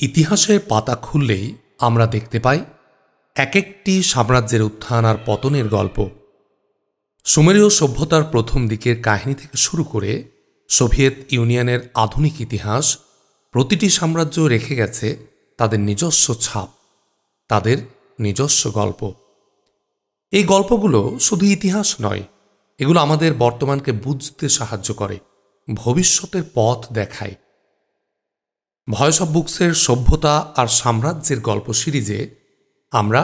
ইতিহাসের পাতা খুললেই আমরা দেখতে পাই এক একটি সাম্রাজ্যের উত্থান আর পতনের গল্প। সুমেরীয় সভ্যতার প্রথম দিকের কাহিনী থেকে শুরু করে সোভিয়েত ইউনিয়নের আধুনিক ইতিহাস, প্রতিটি সাম্রাজ্য রেখে গেছে তাদের নিজস্ব ছাপ, তাদের নিজস্ব গল্প। এই গল্পগুলো শুধু ইতিহাস নয়, এগুলো আমাদের বর্তমানকে বুঝতে সাহায্য করে, ভবিষ্যতের পথ দেখায়। ভয়েস অব বুকসের সভ্যতা আর সাম্রাজ্যের গল্প সিরিজে আমরা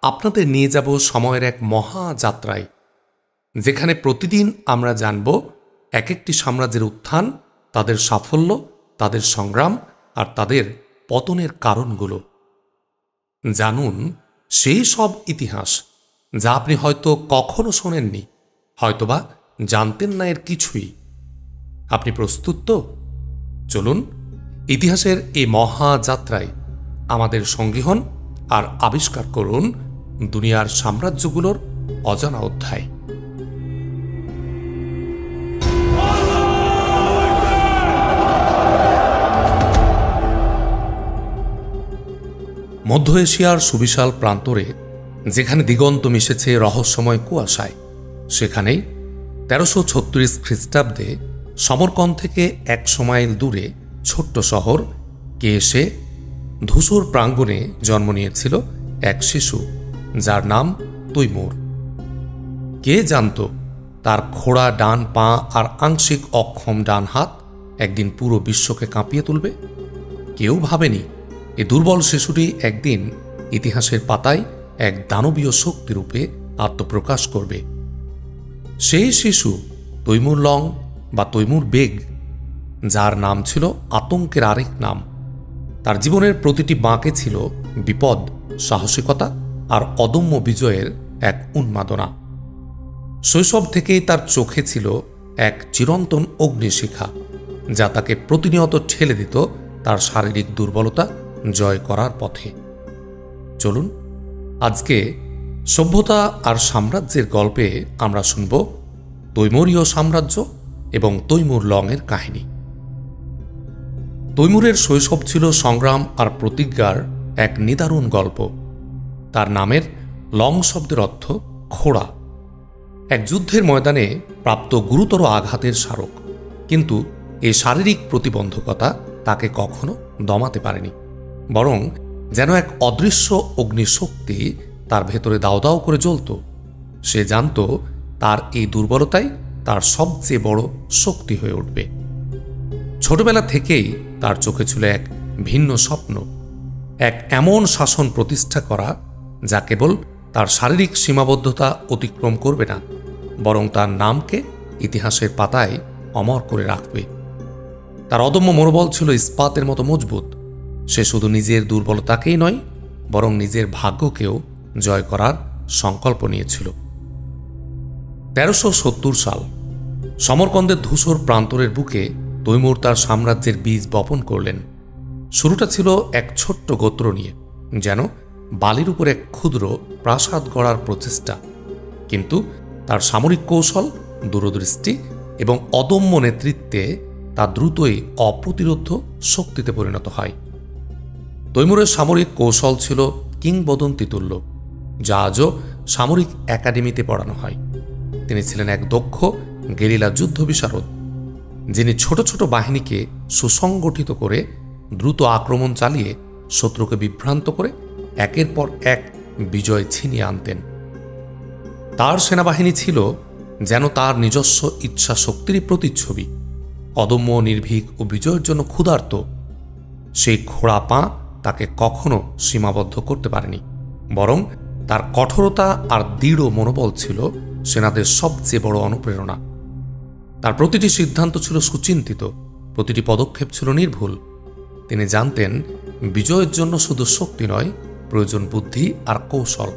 আপনাদের নিয়ে যাব সময়ের এক মহা যাত্রায়, যেখানে প্রতিদিন আমরা জানব এক একটি সাম্রাজ্যের উত্থান, তাদের সাফল্য, তাদের সংগ্রাম আর তাদের পতনের কারণগুলো। জানুন সেই সব ইতিহাস যা আপনি হয়তো কখনো শোনেননি, হয়তোবা জানতেন না এর কিছুই। আপনি প্রস্তুত তো? চলুন ইতিহাসের এই মহাযাত্রায় আমাদের সঙ্গী হন আর আবিষ্কার করুন দুনিয়ার সাম্রাজ্যগুলোর অজানা অধ্যায়। মধ্য এশিয়ার সুবিশাল প্রান্তরে, যেখানে দিগন্ত মিশেছে রহস্যময় কুয়াশায়, সেখানেই 1336 খ্রিস্টাব্দে সমরকন্দ থেকে 100 মাইল দূরে ছোট্ট শহর কেশে ধূসর প্রাঙ্গণে জন্ম নিয়েছিল এক শিশু, যার নাম তৈমুর। কে জানত তার খোড়া ডান পা আর আংশিক অক্ষম ডান হাত একদিন পুরো বিশ্বকে কাঁপিয়ে তুলবে? কেউ ভাবেনি এই দুর্বল শিশুটি একদিন ইতিহাসের পাতায় এক দানবীয় শক্তিরূপে আত্মপ্রকাশ করবে। সেই শিশু তৈমুর লং বা তৈমুর বেগ, যার নাম ছিল আতঙ্কের আরেক নাম। তার জীবনের প্রতিটি বাঁকে ছিল বিপদ, সাহসিকতা আর অদম্য বিজয়ের এক উন্মাদনা। শৈশব থেকেই তার চোখে ছিল এক চিরন্তন অগ্নিশিখা, যা তাকে প্রতিনিয়ত ঠেলে দিত তার শারীরিক দুর্বলতা জয় করার পথে। চলুন আজকে সভ্যতা আর সাম্রাজ্যের গল্পে আমরা শুনব তৈমুরীয় সাম্রাজ্য এবং তৈমুর লংয়ের কাহিনী। তৈমুরের শৈশব ছিল সংগ্রাম আর প্রতিজ্ঞার এক নিদারুণ গল্প। তার নামের লং শব্দের অর্থ খোড়া, এক যুদ্ধের ময়দানে প্রাপ্ত গুরুতর আঘাতের স্মারক। কিন্তু এই শারীরিক প্রতিবন্ধকতা তাকে কখনো দমাতে পারেনি, বরং যেন এক অদৃশ্য অগ্নিশক্তি তার ভেতরে দাও দাও করে জ্বলত। সে জানত তার এই দুর্বলতাই তার সবচেয়ে বড় শক্তি হয়ে উঠবে। ছোটবেলা থেকেই তার চোখে ছিল এক ভিন্ন স্বপ্ন, এক এমন শাসন প্রতিষ্ঠা করা যা কেবল তার শারীরিক সীমাবদ্ধতা অতিক্রম করবে না, বরং তার নামকে ইতিহাসের পাতায় অমর করে রাখবে। তার অদম্য মনোবল ছিল ইস্পাতের মতো মজবুত। সে শুধু নিজের দুর্বলতাকেই নয়, বরং নিজের ভাগ্যকেও জয় করার সংকল্প নিয়েছিল। 1370 সাল সমরকন্দের ধূসর প্রান্তরের বুকে তৈমুর তার সাম্রাজ্যের বীজ বপন করলেন। শুরুটা ছিল এক ছোট্ট গোত্র নিয়ে, যেন বালির উপর এক ক্ষুদ্র প্রাসাদ গড়ার প্রচেষ্টা। কিন্তু তার সামরিক কৌশল, দূরদৃষ্টি এবং অদম্য নেতৃত্বে তা দ্রুতই অপ্রতিরোধ্য শক্তিতে পরিণত হয়। তৈমুরের সামরিক কৌশল ছিল কিংবদন্তিতুল্য, যা আজও সামরিক একাডেমিতে পড়ানো হয়। তিনি ছিলেন এক দক্ষ গেরিলা যুদ্ধ বিশারদ, যিনি ছোট ছোট বাহিনীকে সুসংগঠিত করে দ্রুত আক্রমণ চালিয়ে শত্রুকে বিভ্রান্ত করে একের পর এক বিজয় ছিনিয়ে আনতেন। তার সেনাবাহিনী ছিল যেন তার নিজস্ব ইচ্ছা শক্তিরই প্রতিচ্ছবি, অদম্য, নির্ভীক ও বিজয়ের জন্য ক্ষুধার্ত। সেই খোড়া পা তাকে কখনো সীমাবদ্ধ করতে পারেনি, বরং তার কঠোরতা আর দৃঢ় মনোবল ছিল সেনাদের সবচেয়ে বড় অনুপ্রেরণা। তার প্রতিটি সিদ্ধান্ত ছিল সুচিন্তিত, প্রতিটি পদক্ষেপ ছিল নির্ভুল। তিনি জানতেন বিজয়ের জন্য শুধু শক্তি নয়, প্রয়োজন বুদ্ধি আর কৌশল।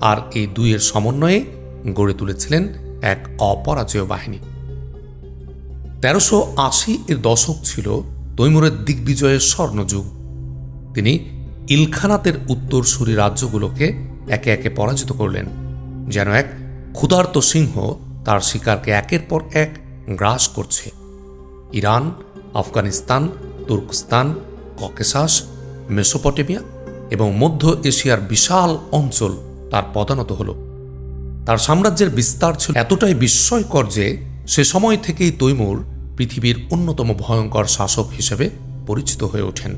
আর এই দুইয়ের সমন্বয়ে গড়ে তুলেছিলেন এক অপরাজেয় বাহিনী। 1380 এর দশক ছিল তৈমুরের দিগ্বিজয়ের স্বর্ণযুগ। তিনি ইলখানাতের উত্তরসূরি রাজ্যগুলোকে একে একে পরাজিত করলেন, যেন এক ক্ষুধার্ত সিংহ তার শিকারকে একের পর এক গ্রাস করছে। ইরান, আফগানিস্তান, তুর্কস্তান, ককেশাস মেসোপটেমিয়া এবং মধ্য এশিয়ার বিশাল অঞ্চল তার পদানত হল। তার সাম্রাজ্যের বিস্তার ছিল এতটাই বিস্ময়কর যে সে সময় থেকেই তৈমুর পৃথিবীর অন্যতম ভয়ঙ্কর শাসক হিসেবে পরিচিত হয়ে ওঠেন।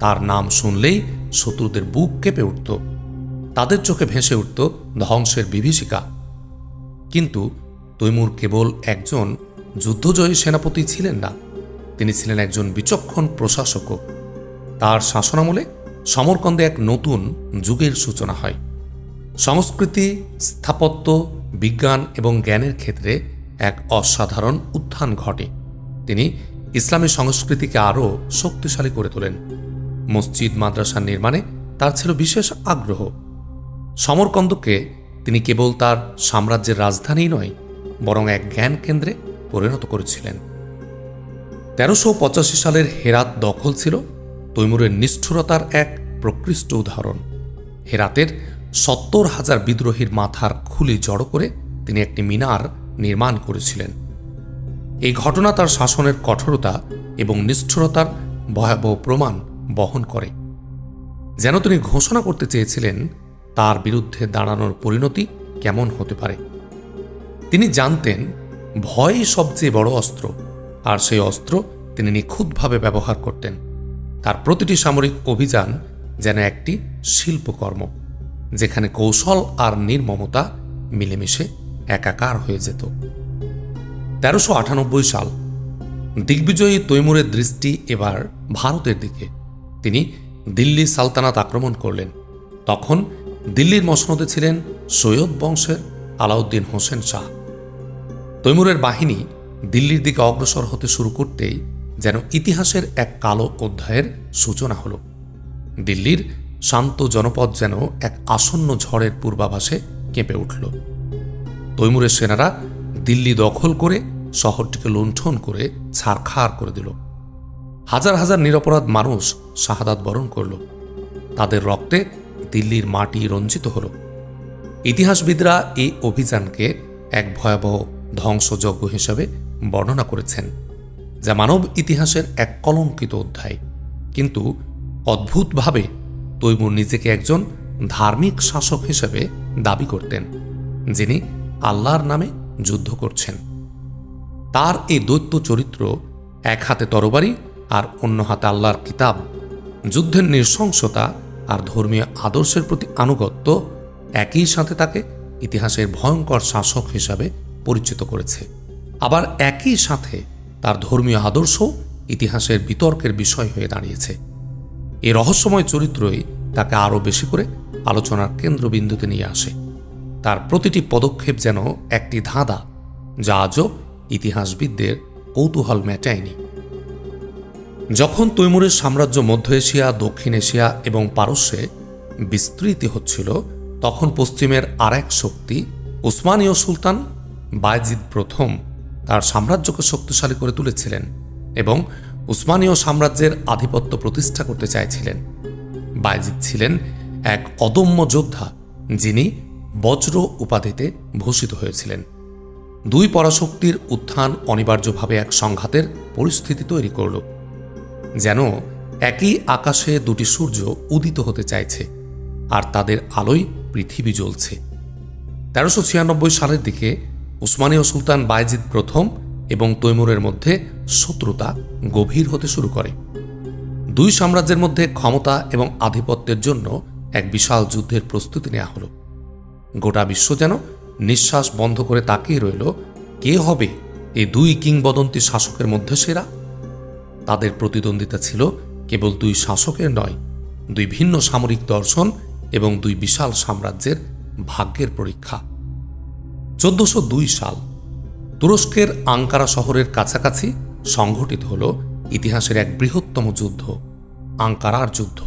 তার নাম শুনলেই শত্রুদের বুক কেঁপে উঠত, তাদের চোখে ভেসে উঠত ধ্বংসের বিভীষিকা। কিন্তু তৈমুর কেবল একজন যুদ্ধজয়ী সেনাপতি ছিলেন না, তিনি ছিলেন একজন বিচক্ষণ প্রশাসকও। তার শাসনামলে সমরকন্দে এক নতুন যুগের সূচনা হয়। সংস্কৃতি, স্থাপত্য, বিজ্ঞান এবং জ্ঞানের ক্ষেত্রে এক অসাধারণ উত্থান ঘটে। তিনি ইসলামী সংস্কৃতিকে আরও শক্তিশালী করে তোলেন। মসজিদ মাদ্রাসা নির্মাণে তার ছিল বিশেষ আগ্রহ। সমরকন্দকে তিনি কেবল তার সাম্রাজ্যের রাজধানী নয়, বরং এক জ্ঞান কেন্দ্রে পরিণত করেছিলেন। 1385 সালের হেরাত দখল ছিল তৈমুরের নিষ্ঠুরতার এক প্রকৃষ্ট উদাহরণ। হেরাতের 70,000 বিদ্রোহীর মাথার খুলি জড়ো করে তিনি একটি মিনার নির্মাণ করেছিলেন। এই ঘটনা তার শাসনের কঠোরতা এবং নিষ্ঠুরতার ভয়াবহ প্রমাণ বহন করে। যেন তিনি ঘোষণা করতে চেয়েছিলেন তার বিরুদ্ধে দাঁড়ানোর পরিণতি কেমন হতে পারে। তিনি জানতেন ভয়ই সবচেয়ে বড় অস্ত্র, আর সেই অস্ত্র তিনি নিখুঁতভাবে ব্যবহার করতেন। তার প্রতিটি সামরিক অভিযান যেন একটি শিল্পকর্ম, যেখানে কৌশল আর নির্মমতা মিলেমিশে একাকার হয়ে যেত। 1398 সাল। দিগ্বিজয়ী তৈমুরের দৃষ্টি এবার ভারতের দিকে। তিনি দিল্লি সালতানাত আক্রমণ করলেন। তখন দিল্লির মসনদে ছিলেন সৈয়দ বংশের আলাউদ্দিন হোসেন শাহ। তৈমুরের বাহিনী দিল্লির দিকে অগ্রসর হতে শুরু করতেই যেন ইতিহাসের এক কালো অধ্যায়ের সূচনা হল। দিল্লির শান্ত জনপদ যেন এক আসন্ন ঝড়ের পূর্বাভাসে কেঁপে উঠল। তৈমুরের সেনারা দিল্লি দখল করে শহরটিকে লুণ্ঠন করে ছারখার করে দিল। হাজার হাজার নিরপরাধ মানুষ শাহাদাত বরণ করল। তাদের রক্তে দিল্লির মাটি রঞ্জিত হল। ইতিহাসবিদরা এই অভিযানকে এক ভয়াবহ ধ্বংসযজ্ঞ হিসেবে বর্ণনা করেছেন, যা মানব ইতিহাসের এক কলঙ্কিত অধ্যায়। কিন্তু অদ্ভুতভাবে তৈমুর নিজেকে একজন ধার্মিক শাসক হিসেবে দাবি করতেন, যিনি আল্লাহর নামে যুদ্ধ করছেন। তার এই দৈত্য চরিত্র, এক হাতে তরবারি আর অন্য হাতে আল্লাহর কিতাব, যুদ্ধের নৃশংসতা আর ধর্মীয় আদর্শের প্রতি আনুগত্য একই সাথে তাকে ইতিহাসের ভয়ঙ্কর শাসক হিসাবে পরিচিত করেছে। আবার একই সাথে তার ধর্মীয় আদর্শ ইতিহাসের বিতর্কের বিষয় হয়ে দাঁড়িয়েছে। এই রহস্যময় চরিত্রই তাকে আরও বেশি করে আলোচনার কেন্দ্রবিন্দুতে নিয়ে আসে। তার প্রতিটি পদক্ষেপ যেন একটি ধাঁধা, যা আজও ইতিহাসবিদদের কৌতূহল মেটায়নি। যখন তৈমুরের সাম্রাজ্য মধ্য এশিয়া, দক্ষিণ এশিয়া এবং পারস্যে বিস্তৃত হচ্ছিল, তখন পশ্চিমের আরেক শক্তি উসমানীয় সুলতান বায়েজিদ প্রথম তার সাম্রাজ্যকে শক্তিশালী করে তুলেছিলেন এবং উসমানীয় সাম্রাজ্যের আধিপত্য প্রতিষ্ঠা করতে চাইছিলেন। বায়েজিদ ছিলেন এক অদম্য যোদ্ধা, যিনি বজ্র উপাধিতে ভূষিত হয়েছিলেন। দুই পরাশক্তির উত্থান অনিবার্যভাবে এক সংঘাতের পরিস্থিতি তৈরি করল, যেন একই আকাশে দুটি সূর্য উদিত হতে চাইছে আর তাদের আলোয় পৃথিবী জ্বলছে। 1396 সালের দিকে উসমানীয় সুলতান বায়েজিদ প্রথম এবং তৈমুরের মধ্যে শত্রুতা গভীর হতে শুরু করে। দুই সাম্রাজ্যের মধ্যে ক্ষমতা এবং আধিপত্যের জন্য এক বিশাল যুদ্ধের প্রস্তুতি নেওয়া হল। গোটা বিশ্ব যেন নিঃশ্বাস বন্ধ করে তাকিয়ে রইল, কে হবে এই দুই কিংবদন্তি শাসকের মধ্যে সেরা। তাদের প্রতিদ্বন্দ্বিতা ছিল কেবল দুই শাসকের নয়, দুই ভিন্ন সামরিক দর্শন এবং দুই বিশাল সাম্রাজ্যের ভাগ্যের পরীক্ষা। 1402 সাল। তুরস্কের আঙ্কারা শহরের কাছাকাছি সংঘটিত হল ইতিহাসের এক বৃহত্তম যুদ্ধ, আঙ্কারার যুদ্ধ।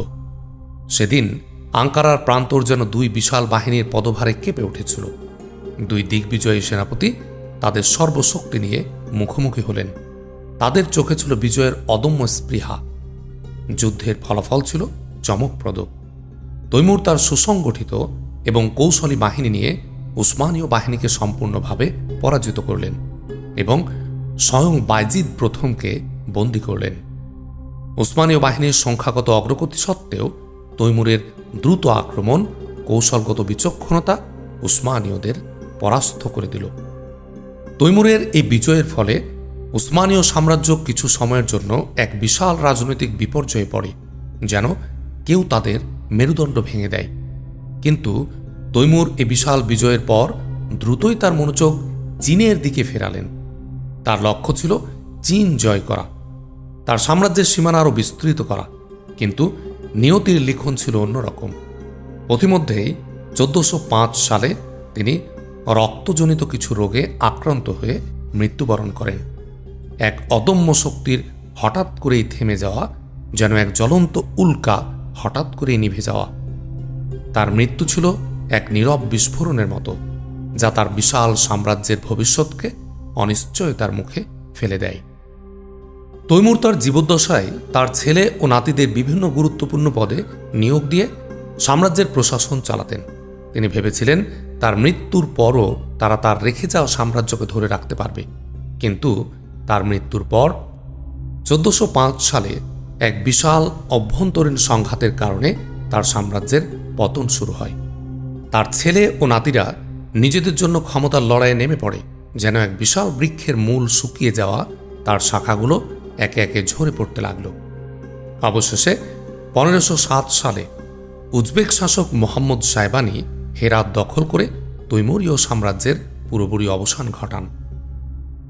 সেদিন আঙ্কারার প্রান্তর যেন দুই বিশাল বাহিনীর পদভারে কেঁপে উঠেছিল। দুই দিগ্বিজয়ী সেনাপতি তাদের সর্বশক্তি নিয়ে মুখোমুখি হলেন। তাদের চোখে ছিল বিজয়ের অদম্য স্পৃহা। যুদ্ধের ফলাফল ছিল চমকপ্রদ। তৈমুর তার সুসংগঠিত এবং কৌশলী বাহিনী নিয়ে উসমানীয় বাহিনীকে সম্পূর্ণভাবে পরাজিত করলেন এবং স্বয়ং বায়েজিদ প্রথমকে বন্দী করলেন। উসমানীয় বাহিনীর সংখ্যাগত অগ্রগতি সত্ত্বেও তৈমুরের দ্রুত আক্রমণ, কৌশলগত বিচক্ষণতা উসমানীয়দের পরাস্ত করে দিল। তৈমুরের এই বিজয়ের ফলে উসমানীয় সাম্রাজ্য কিছু সময়ের জন্য এক বিশাল রাজনৈতিক বিপর্যয়ে পড়ে, যেন কেউ তাদের মেরুদণ্ড ভেঙে দেয়। কিন্তু তৈমুর এ বিশাল বিজয়ের পর দ্রুতই তার মনোযোগ চীনের দিকে ফেরালেন। তার লক্ষ্য ছিল চীন জয় করা, তার সাম্রাজ্যের সীমানা আরও বিস্তৃত করা। কিন্তু নিয়তির লিখন ছিল অন্যরকম। পথিমধ্যেই 1405 সালে তিনি রক্তজনিত কিছু রোগে আক্রান্ত হয়ে মৃত্যুবরণ করেন। এক অদম্য শক্তির হঠাৎ করেই থেমে যাওয়া, যেন এক জ্বলন্ত উল্কা হঠাৎ করেই নিভে যাওয়া। তার মৃত্যু ছিল এক নীরব বিস্ফোরণের মতো, যা তার বিশাল সাম্রাজ্যের ভবিষ্যৎকে অনিশ্চয়তার মুখে ফেলে দেয়। তৈমুর তার জীবদ্দশায় তার ছেলে ও নাতিদের বিভিন্ন গুরুত্বপূর্ণ পদে নিয়োগ দিয়ে সাম্রাজ্যের প্রশাসন চালাতেন। তিনি ভেবেছিলেন তার মৃত্যুর পরও তারা তার রেখে যাওয়া সাম্রাজ্যকে ধরে রাখতে পারবে। কিন্তু তার মৃত্যুর পর 1405 সালে এক বিশাল অভ্যন্তরীণ সংঘাতের কারণে তার সাম্রাজ্যের পতন শুরু হয়। তার ছেলে ও নাতিরা নিজেদের জন্য ক্ষমতার লড়াইয়ে নেমে পড়ে, যেন এক বিশাল বৃক্ষের মূল শুকিয়ে যাওয়া তার শাখাগুলো একে একে ঝরে পড়তে লাগল। অবশেষে 1507 সালে উজবেক শাসক মোহাম্মদ সাইবানি হেরাত দখল করে তৈমুরীয় সাম্রাজ্যের পুরোপুরি অবসান ঘটান।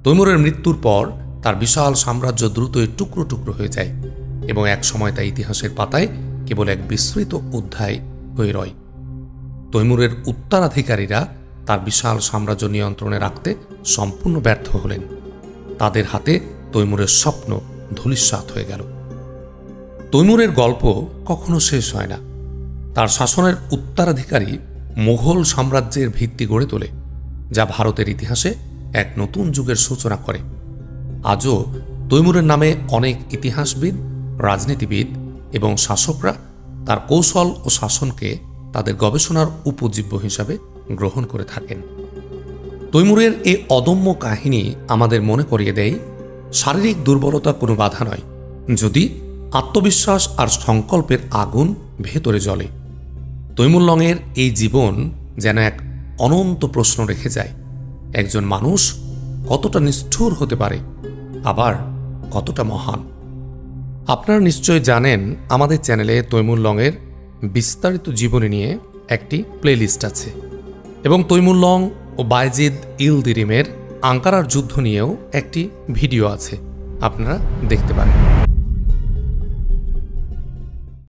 তৈমুরের মৃত্যুর পর তার বিশাল সাম্রাজ্য দ্রুতই টুকরো টুকরো হয়ে যায় এবং এক সময় তা ইতিহাসের পাতায় কেবল এক বিস্মৃত অধ্যায় হয়ে রয়। তৈমুরের উত্তরাধিকারীরা তার বিশাল সাম্রাজ্য নিয়ন্ত্রণে রাখতে সম্পূর্ণ ব্যর্থ হলেন। তাদের হাতে তৈমুরের স্বপ্ন ধূলিসাৎ হয়ে গেল। তৈমুরের গল্প কখনো শেষ হয় না। তার শাসনের উত্তরাধিকারী মুঘল সাম্রাজ্যের ভিত্তি গড়ে তোলে, যা ভারতের ইতিহাসে এক নতুন যুগের সূচনা করে। আজও তৈমুরের নামে অনেক ইতিহাসবিদ, রাজনীতিবিদ এবং শাসকরা তার কৌশল ও শাসনকে তাদের গবেষণার উপজীব্য হিসাবে গ্রহণ করে থাকেন। তৈমুরের এই অদম্য কাহিনী আমাদের মনে করিয়ে দেয়, শারীরিক দুর্বলতা কোনো বাধা নয়, যদি আত্মবিশ্বাস আর সংকল্পের আগুন ভেতরে জ্বলে। তৈমুরলংয়ের এই জীবন যেন এক অনন্ত প্রশ্ন রেখে যায়। একজন মানুষ কতটা নিষ্ঠুর হতে পারে, আবার কতটা মহান। আপনারা নিশ্চয় জানেন, আমাদের চ্যানেলে তৈমুরলংয়ের বিস্তারিত জীবনী নিয়ে একটি প্লেলিস্ট আছে এবং তৈমুরলং ও বায়েজিদ ইলদিরিমের আঙ্কারার যুদ্ধ নিয়েও একটি ভিডিও আছে, আপনারা দেখতে পারেন।